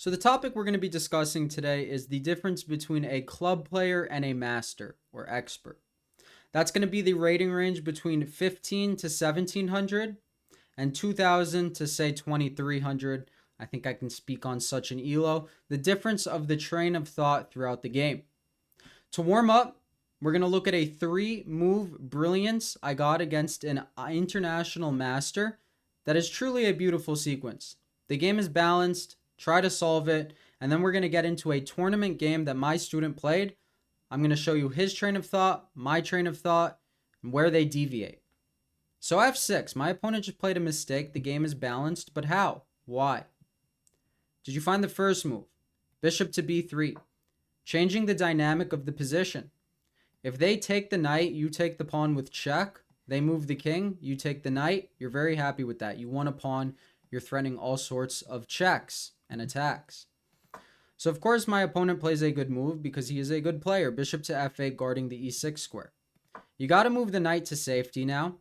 So the topic we're going to be discussing today is the difference between a club player and a master or expert. That's going to be the rating range between 15 to 1700 and 2000 to say 2300. I think I can speak on such an elo. The difference of the train of thought throughout the game. To warm up, we're going to look at a 3-move brilliance I got against an international master that is truly a beautiful sequence. The game is balanced. Try to solve it, and then we're going to get into a tournament game that my student played. I'm going to show you his train of thought, my train of thought, and where they deviate. So f6, my opponent just played a mistake. The game is balanced, but how? Why? Did you find the first move? Bishop to b3, changing the dynamic of the position. If they take the knight, you take the pawn with check. They move the king, you take the knight. You're very happy with that. You won a pawn. You're threatening all sorts of checks and attacks. So of course my opponent plays a good move because he is a good player. Bishop to f8 guarding the e6 square. You got to move the knight to safety now,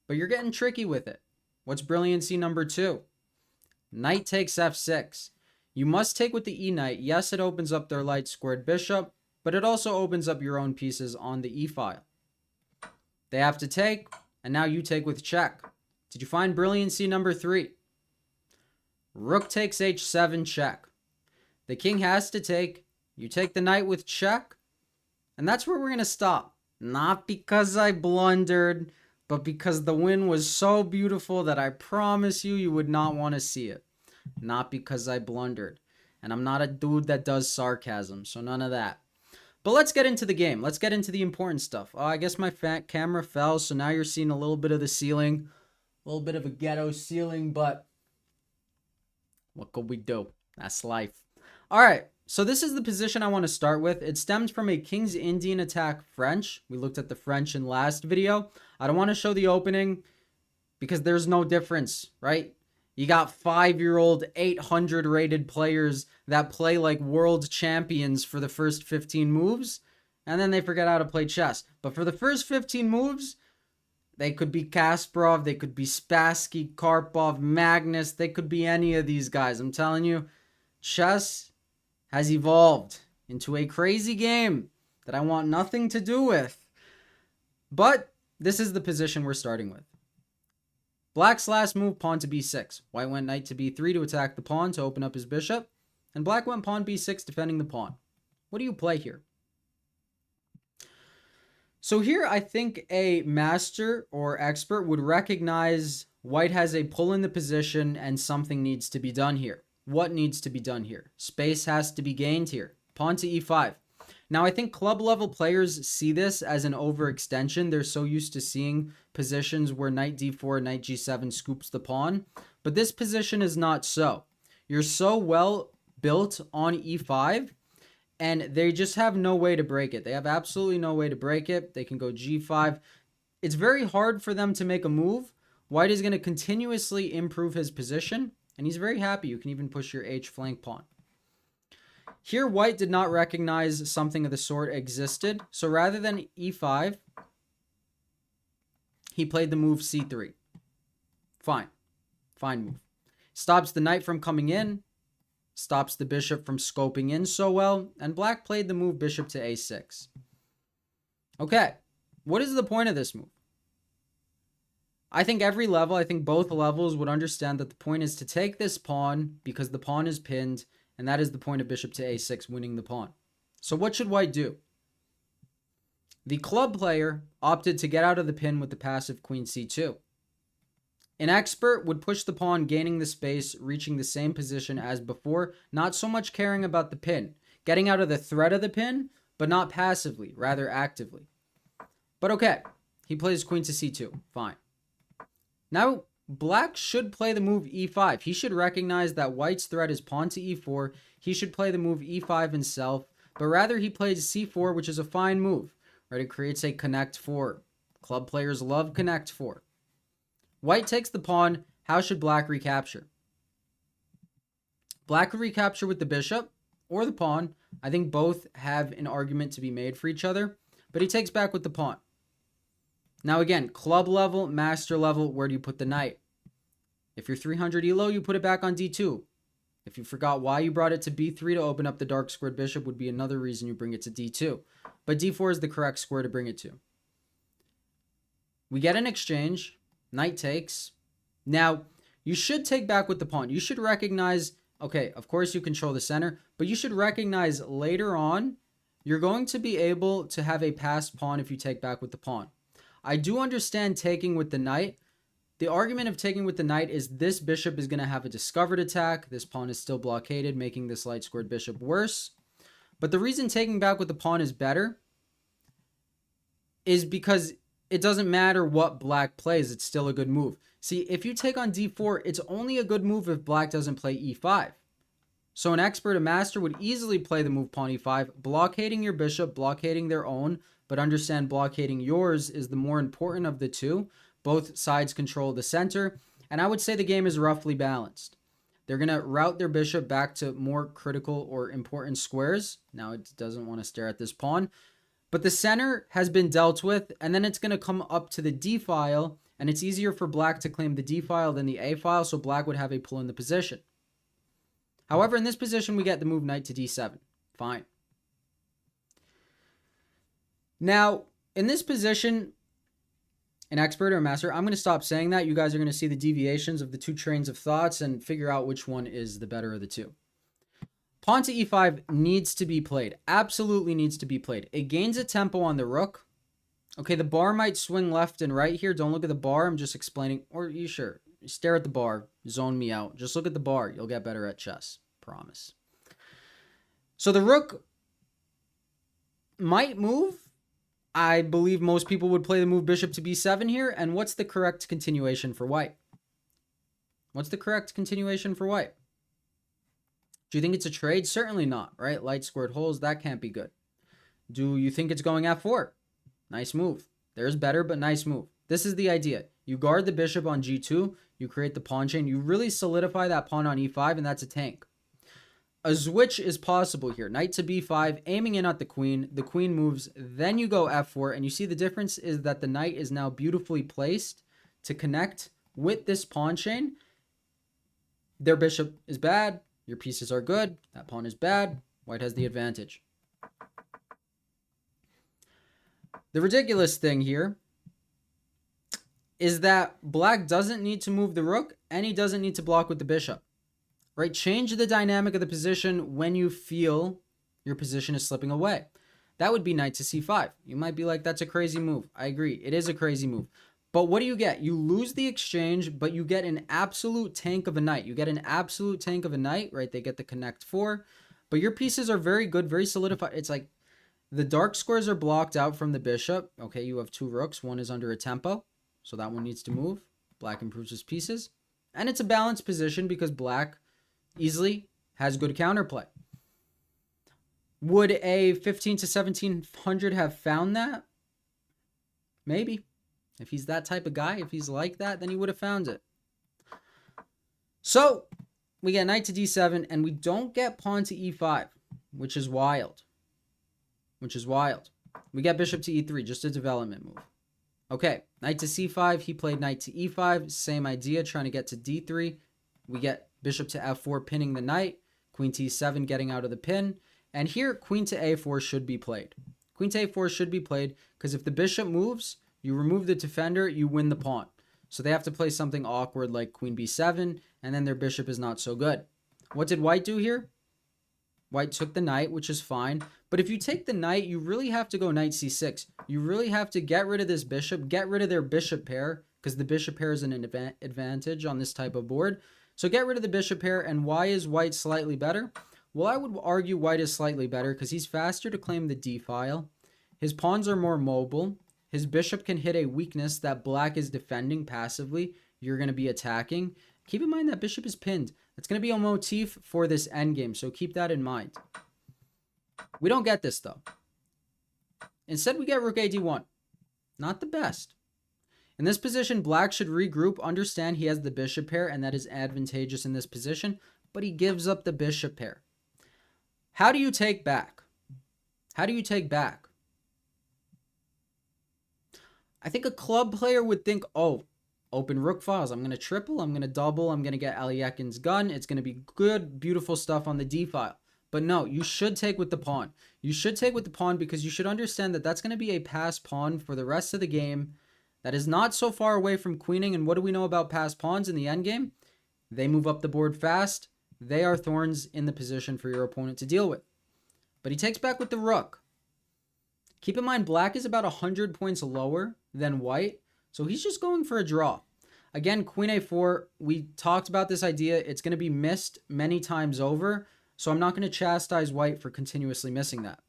but you're getting tricky with it. What's brilliancy number 2? Knight takes f6. You must take with the e-knight. Yes, it opens up their light squared bishop, but it also opens up your own pieces on the e-file. They have to take, and now you take with check. Did you find brilliancy number 3? Rook takes h7 check. The king has to take. You take the knight with check. And that's where we're going to stop. Not because I blundered, but because the win was so beautiful that I promise you would not want to see it. Not because I blundered. And I'm not a dude that does sarcasm, so none of that. But let's get into the game. Let's get into the important stuff. Oh, I guess my camera fell, so now you're seeing a little bit of the ceiling. A little bit of a ghetto ceiling, but what could we do? That's life. All right, so this is the position I want to start with. It stems from a King's Indian attack French. We looked at the French in last video. I don't want to show the opening because there's no difference, right? You got 5-year-old 800 rated players that play like world champions for the first 15 moves, and then they forget how to play chess. But for the first 15 moves, they could be Kasparov, they could be Spassky, Karpov, Magnus, they could be any of these guys. I'm telling you, chess has evolved into a crazy game that I want nothing to do with. But this is the position we're starting with. Black's last move, pawn to b6. White went knight to b3 to attack the pawn to open up his bishop. And black went pawn b6 defending the pawn. What do you play here? So here I think a master or expert would recognize white has a pull in the position and something needs to be done here. What needs to be done here? Space has to be gained here. Pawn to e5. Now, I think club level players see this as an overextension. They're so used to seeing positions where knight d4, knight g7 scoops the pawn. But this position is not so. You're so well built on e5, and they just have no way to break it. They have absolutely no way to break it. They can go g5. It's very hard for them to make a move. White is going to continuously improve his position, and he's very happy. You can even push your h flank pawn. Here, white did not recognize something of the sort existed. So rather than e5, he played the move c3. Fine. Fine move. Stops the knight from coming in. Stops the bishop from scoping in so well. And black played the move bishop to a6. Okay. What is the point of this move? I think every level, I think both levels would understand that the point is to take this pawn because the pawn is pinned. And that is the point of bishop to a6, winning the pawn. So what should white do? The club player opted to get out of the pin with the passive queen c2. An expert would push the pawn, gaining the space, reaching the same position as before, not so much caring about the pin, getting out of the threat of the pin, but not passively, rather actively. But okay, he plays queen to c2, fine. Now, black should play the move e5. He should recognize that white's threat is pawn to e4. He should play the move e5 himself, but rather he plays c4, which is a fine move. Right? It creates a connect 4. Club players love connect 4. White takes the pawn. How should black recapture? Black could recapture with the bishop or the pawn. I think both have an argument to be made for each other, but he takes back with the pawn. Now again, club level, master level, where do you put the knight? If you're 300 elo, you put it back on d2. If you forgot why you brought it to b3 to open up the dark squared bishop would be another reason you bring it to d2. But d4 is the correct square to bring it to. We get an exchange. Knight takes. Now, you should take back with the pawn. You should recognize, okay, of course you control the center, but you should recognize later on you're going to be able to have a passed pawn if you take back with the pawn. I do understand taking with the knight. The argument of taking with the knight is this bishop is going to have a discovered attack. This pawn is still blockaded, making this light squared bishop worse. But the reason taking back with the pawn is better is because it doesn't matter what black plays. It's still a good move. See, if you take on d4, it's only a good move if black doesn't play e5. So an expert, a master, would easily play the move pawn e5, blockading your bishop, blockading their own, but understand blockading yours is the more important of the two. Both sides control the center, and I would say the game is roughly balanced. They're going to route their bishop back to more critical or important squares. Now it doesn't want to stare at this pawn, but the center has been dealt with, and then it's going to come up to the d file, and it's easier for black to claim the d file than the a file, so black would have a pull in the position. However, in this position, we get the move knight to d7. Fine. Now, in this position, an expert or a master, I'm going to stop saying that. You guys are going to see the deviations of the two trains of thoughts and figure out which one is the better of the two. Pawn to e5 needs to be played. Absolutely needs to be played. It gains a tempo on the rook. Okay, the bar might swing left and right here. Don't look at the bar. I'm just explaining. Or you sure. Stare at the bar. Zone me out. Just look at the bar. You'll get better at chess. Promise. So the rook might move. I believe most people would play the move bishop to b7 here. And what's the correct continuation for white? What's the correct continuation for white? Do you think it's a trade? Certainly not, right? Light squared holes, that can't be good. Do you think it's going f4? Nice move. There's better, but nice move. This is the idea. You guard the bishop on g2. You create the pawn chain. You really solidify that pawn on e5, and that's a tank. A switch is possible here. Knight to b5, aiming in at the queen. The queen moves, then you go f4, and you see the difference is that the knight is now beautifully placed to connect with this pawn chain. Their bishop is bad. Your pieces are good. That pawn is bad. White has the advantage. The ridiculous thing here is that black doesn't need to move the rook, and he doesn't need to block with the bishop. Right? Change the dynamic of the position when you feel your position is slipping away. That would be knight to c5. You might be like, that's a crazy move. I agree. It is a crazy move. But what do you get? You lose the exchange, but you get an absolute tank of a knight. You get an absolute tank of a knight, right? They get the connect 4. But your pieces are very good, very solidified. It's like the dark squares are blocked out from the bishop. Okay, you have two rooks. One is under a tempo, so that one needs to move. Black improves his pieces. And it's a balanced position because black easily has good counterplay. Would a 15 to 1700 have found that? Maybe. If he's that type of guy, if he's like that, then he would have found it. So, we get knight to d7, and we don't get pawn to e5, which is wild. Which is wild. We get bishop to e3, just a development move. Okay, knight to c5, he played knight to e5, same idea, trying to get to d3. We get bishop to f4, pinning the knight. Queen to e7, getting out of the pin. And here, queen to a4 should be played. Queen to a4 should be played, because if the bishop moves, you remove the defender, you win the pawn. So they have to play something awkward like queen b7, and then their bishop is not so good. What did white do here? White took the knight, which is fine. But if you take the knight, you really have to go knight c6. You really have to get rid of this bishop, get rid of their bishop pair, because the bishop pair is an advantage on this type of board. So get rid of the bishop pair, and why is white slightly better? Well, I would argue white is slightly better because he's faster to claim the d file. His pawns are more mobile. His bishop can hit a weakness that black is defending passively. You're going to be attacking. Keep in mind that bishop is pinned. That's going to be a motif for this endgame, so keep that in mind. We don't get this, though. Instead, we get rook a d1. Not the best. In this position, black should regroup, understand he has the bishop pair, and that is advantageous in this position, but he gives up the bishop pair. How do you take back? How do you take back? I think a club player would think, oh, Open rook files. I'm going to triple. I'm going to double. I'm going to get Aliekin's gun. It's going to be good, beautiful stuff on the d file. But no, you should take with the pawn. You should take with the pawn because you should understand that that's going to be a pass pawn for the rest of the game that is not so far away from queening. And what do we know about pass pawns in the endgame? They move up the board fast. They are thorns in the position for your opponent to deal with. But he takes back with the rook. Keep in mind, black is about 100 points lower than white. So he's just going for a draw. Again, queen a4, we talked about this idea. It's going to be missed many times over. So I'm not going to chastise white for continuously missing that.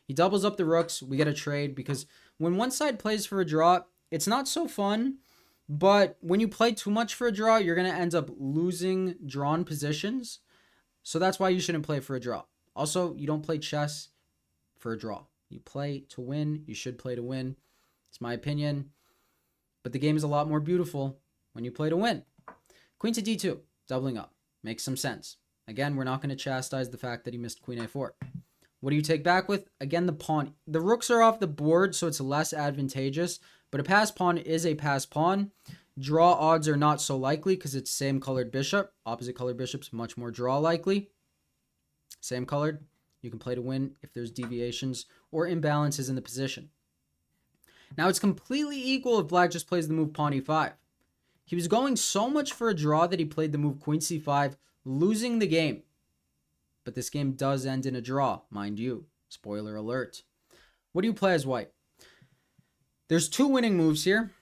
He doubles up the rooks. We get a trade because when one side plays for a draw, it's not so fun. But when you play too much for a draw, you're going to end up losing drawn positions. So that's why you shouldn't play for a draw. Also, you don't play chess for a draw. You play to win. You should play to win. It's my opinion. But the game is a lot more beautiful when you play to win. Queen to d2, doubling up. Makes some sense. Again, we're not going to chastise the fact that he missed queen a4. What do you take back with? Again, the pawn. The rooks are off the board, so it's less advantageous. But a pass pawn is a pass pawn. Draw odds are not so likely because it's same colored bishop. Opposite colored bishop's much more draw likely. Same colored. You can play to win if there's deviations or imbalances in the position. Now, it's completely equal if black just plays the move pawn e5. He was going so much for a draw that he played the move queen c5, losing the game. But this game does end in a draw, mind you. Spoiler alert. What do you play as white? There's two winning moves here.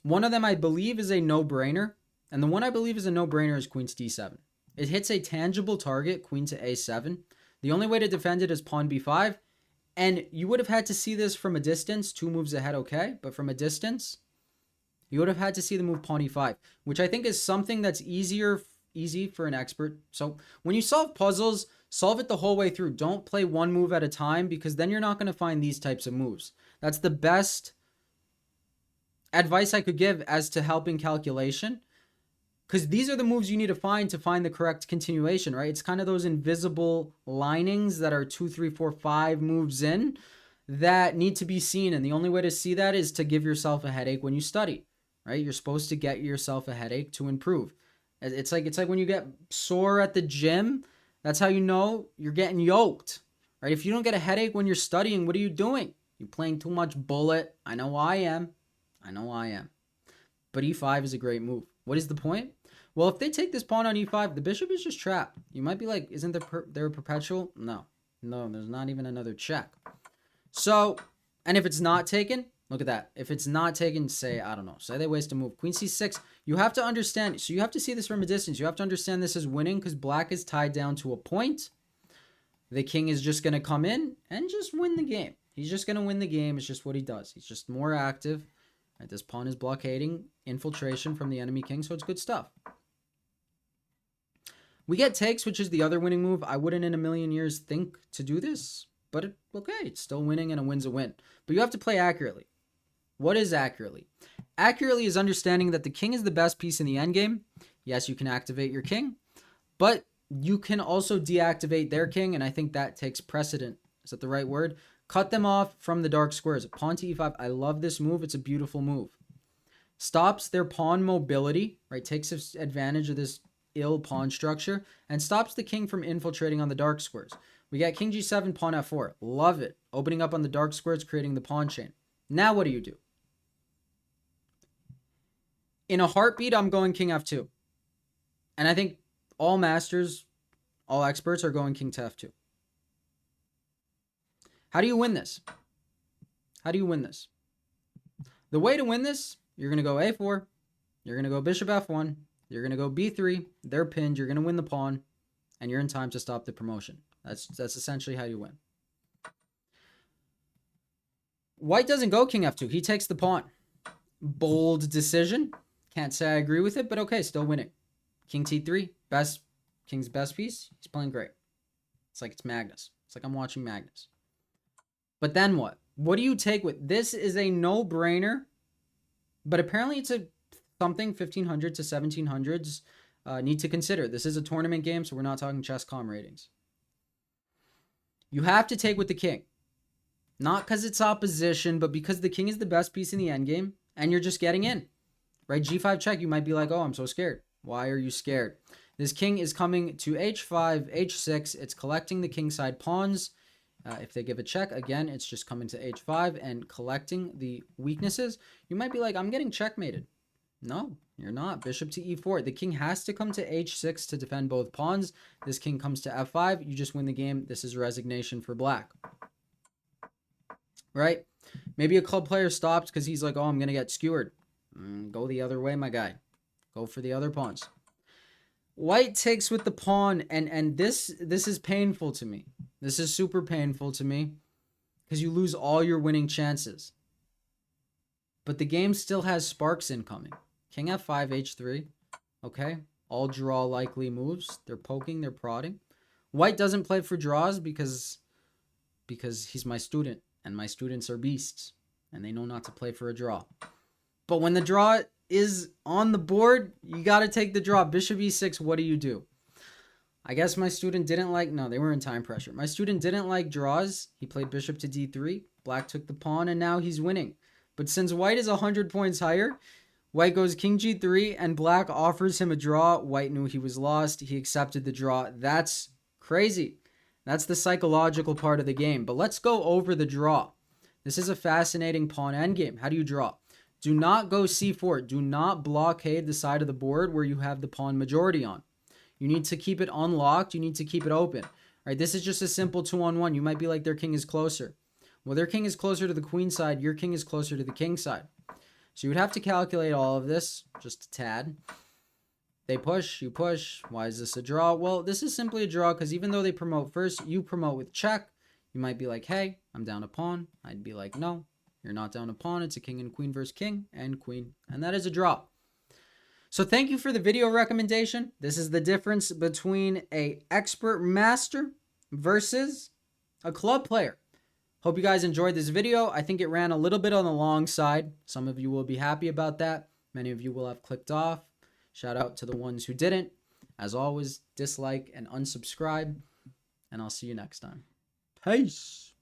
One of them I believe is a no-brainer. And the one I believe is a no-brainer is queen to d7. It hits a tangible target, queen to a7. The only way to defend it is pawn b5. And you would have had to see this from a distance. Two moves ahead, okay. But from a distance, you would have had to see the move pawn e5, which I think is something that's easy for an expert. So when you solve puzzles, solve it the whole way through. Don't play one move at a time because then you're not going to find these types of moves. That's the best advice I could give as to helping calculation. Because these are the moves you need to find the correct continuation, right? It's kind of those invisible linings that are 2, 3, 4, 5 moves in that need to be seen. And the only way to see that is to give yourself a headache when you study, right? You're supposed to get yourself a headache to improve. It's like when you get sore at the gym. That's how you know you're getting yoked, right? If you don't get a headache when you're studying, what are you doing? You're playing too much bullet. I know I am. But e5 is a great move. What is the point? Well, if they take this pawn on e5, the bishop is just trapped. You might be like, isn't there a perpetual? No, there's not even another check. So, and if it's not taken, look at that. If it's not taken, say, I don't know, say they waste a move. Queen c6, you have to understand. So you have to see this from a distance. You have to understand this is winning because black is tied down to a point. The king is just going to come in and just win the game. He's just going to win the game. It's just what he does. He's just more active. Right, this pawn is blockading infiltration from the enemy king, so it's good stuff. We get takes, which is the other winning move. I wouldn't in a million years think to do this, but okay, it's still winning and a win's a win. But you have to play accurately. What is accurately? Accurately is understanding that the king is the best piece in the endgame. Yes, you can activate your king, but you can also deactivate their king, and I think that takes precedent. Is that the right word? Cut them off from the dark squares. Pawn to e5. I love this move. It's a beautiful move. Stops their pawn mobility, right? Takes advantage of this ill pawn structure and stops the king from infiltrating on the dark squares. We got king g7, pawn f4. Love it. Opening up on the dark squares, creating the pawn chain. Now what do? In a heartbeat, I'm going king f2. And I think all masters, all experts are going king to f2. How do you win this? The way to win this, you're going to go a4. You're going to go bishop f1. You're going to go b3. They're pinned. You're going to win the pawn. And you're in time to stop the promotion. That's essentially how you win. White doesn't go king f2. He takes the pawn. Bold decision. Can't say I agree with it, but okay, still winning. King t3. King's best piece. He's playing great. It's like it's Magnus. It's like I'm watching Magnus. But then what? What do you take with? This is a no-brainer, but apparently it's something 1500 to 1700s need to consider. This is a tournament game, so we're not talking chess.com ratings. You have to take with the king. Not because it's opposition, but because the king is the best piece in the endgame, and you're just getting in. right? G5 check, you might be like, oh, I'm so scared. Why are you scared? This king is coming to h5, h6. It's collecting the kingside pawns. If they give a check, again, it's just coming to h5 and collecting the weaknesses. You might be like, I'm getting checkmated. No, you're not. Bishop to e4. The king has to come to h6 to defend both pawns. This king comes to f5. You just win the game. This is resignation for black. Right? Maybe a club player stops because he's like, oh, I'm going to get skewered. Go the other way, my guy. Go for the other pawns. White takes with the pawn, and this is painful to me. This is super painful to me because you lose all your winning chances. But the game still has sparks incoming. King f5, h3. Okay. All draw likely moves. They're poking, they're prodding. White doesn't play for draws because he's my student, and my students are beasts, and they know not to play for a draw. But when the draw is on the board, you got to take the draw. Bishop e6, what do? I guess my student didn't like... No, they were in time pressure. My student didn't like draws. He played bishop to d3. Black took the pawn, and now he's winning. But since white is 100 points higher, white goes king g3, and black offers him a draw. White knew he was lost. He accepted the draw. That's crazy. That's the psychological part of the game. But let's go over the draw. This is a fascinating pawn endgame. How do you draw? Do not go c4. Do not blockade the side of the board where you have the pawn majority on. You need to keep it unlocked. You need to keep it open. All right, this is just a simple 2-on-1. You might be like, their king is closer. Well, their king is closer to the queen side. Your king is closer to the king side. So you would have to calculate all of this just a tad. They push, you push. Why is this a draw? Well, this is simply a draw because even though they promote first, you promote with check. You might be like, hey, I'm down a pawn. I'd be like, no, you're not down a pawn. It's a king and queen versus king and queen. And that is a draw. So thank you for the video recommendation. This is the difference between a expert master versus a club player. Hope you guys enjoyed this video. I think it ran a little bit on the long side. Some of you will be happy about that. Many of you will have clicked off. Shout out to the ones who didn't. As always, dislike and unsubscribe. And I'll see you next time. Peace.